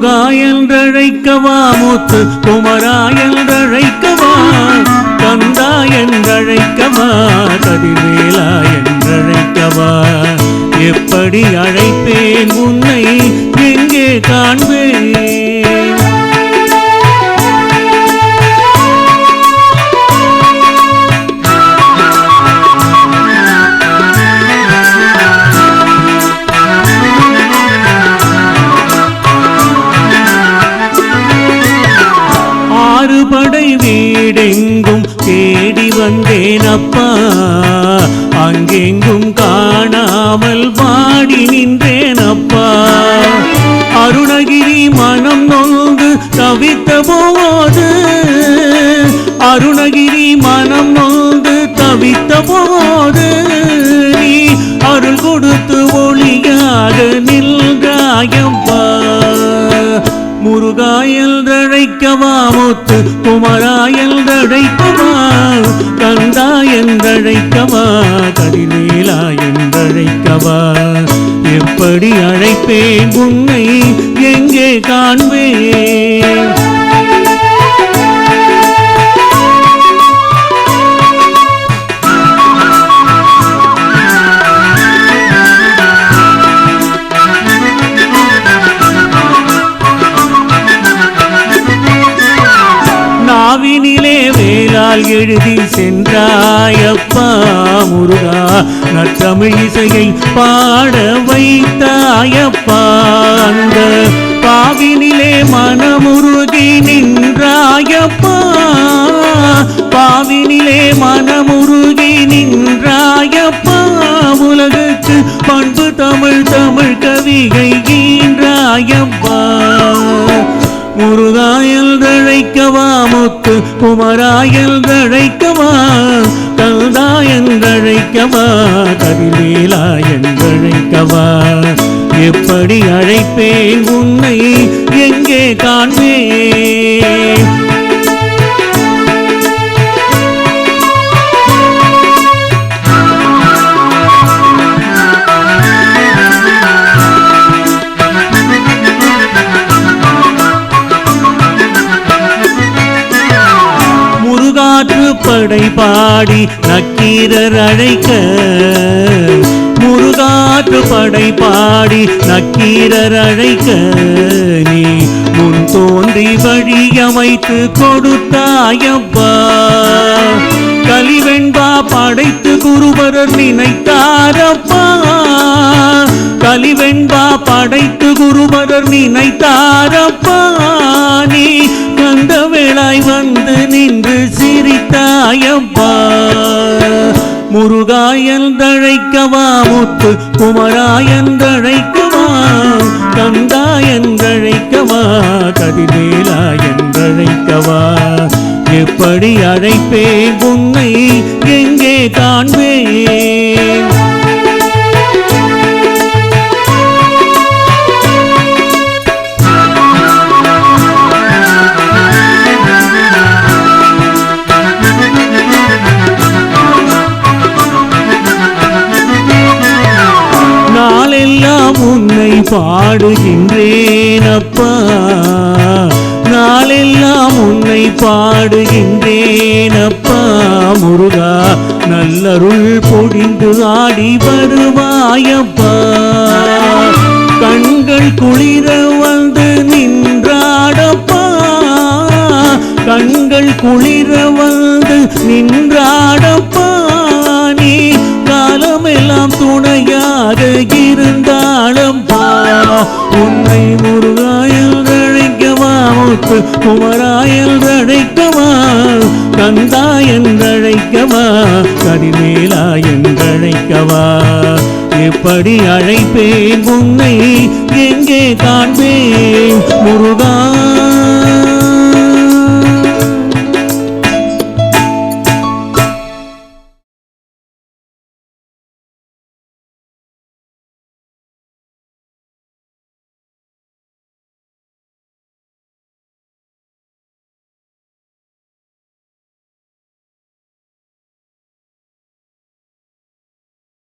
முருகா என்றழைக்கவா, முத்து குமரா என்றழைக்கவா, கந்தா என்றழைக்கவா, கதிர்வேலா என்றழைக்கவா, எப்படி அழைப்பேன் உன்னை எங்கே காண்பேன்? படை வீடெங்கும் தேடி வந்தேன் அப்பா, அங்கெங்கும் காணாமல் பாடி நின்றேன் அப்பா. அருணகிரி மனம் நொந்து தவித்த போது, அருணகிரி மனம் நொந்து தவித்த போது, நீ அருள் கொடுத்து ஒளியாக நின்றாயப்பா. முருகா என்றழைக்கவா, முத்து குமரா என்றழைக்கவா, கந்தா என்றழைக்கவா, கதிர்வேலா என்றழைக்கவா, எப்படி அழைப்பேன் உன்னை எங்கே காண்பேன்? நாவினிலே வேலால் எழுதி சென்றாயப்பா முருகா, நற்றமிழ் இசையை பாட வைத்தாயப்பா. அந்த பாவினிலே மனமுருகி நின்றாயப்பா, பாவினிலே மனமுருகி நின்றாயப்பா. உலகுக்கு பண்பு தமிழ் தமிழ் கவிகை ஈன்றாயப்பா. முருகா என்றழைக்கவா, முத்து குமரா என்றழைக்கவா, கந்தா என்றழைக்கவா, கதிர்வேலா என்றழைக்கவா, எப்படி அழைப்பேன் உன்னை எங்கே காண்பேன்? படை பாடி நக்கீரர் அழைக்க, முருகாற்று படை பாடி நக்கீரர் அழைக்க, நீ முன் தோன்றி வழியமைத்து கொடுத்தாயப்பா. கலிவெண்பா படைத்து குருபரர் நினைத்தாரப்பா, கலிவெண்பா படைத்து குருபரர் நினைத்தாரப்பா. நீ கந்த வேளாய் வந்து நின்று சிரித்தாயப்பா. முருகா என்றழைக்கவா, முத்து குமரா என்றழைக்கவா, கந்தா என்றழைக்கவா, கதிர்வேலா என்றழைக்கவா, எப்படி அழைப்பேன் உன்னை எங்கே காண்பேன்? நாளெல்லாம் உன்னை பாடுகின்றேன் அப்பா, நாளெல்லாம் உன்னை பாடுகின்றேன் அப்பா. முருகா நல்லருள் பொழிந்து ஆடி வருவாயப்பா. கண்கள் குளிர வந்து நின்றாடப்பா, கண்கள் குளிர வந்து நின்றாடப்பா. நீ காலமெல்லாம் துணையாக இருந்தாளப்பா. உன்னை முருகா என்றழைக்கவா, முத்து குமரா என்றழைக்கவா, கந்தா என்றழைக்கவா, கதிர்வேலா என்றழைக்கவா, எப்படி அழைப்பேன் உன்னை எங்கே காண்பேன்? முருகா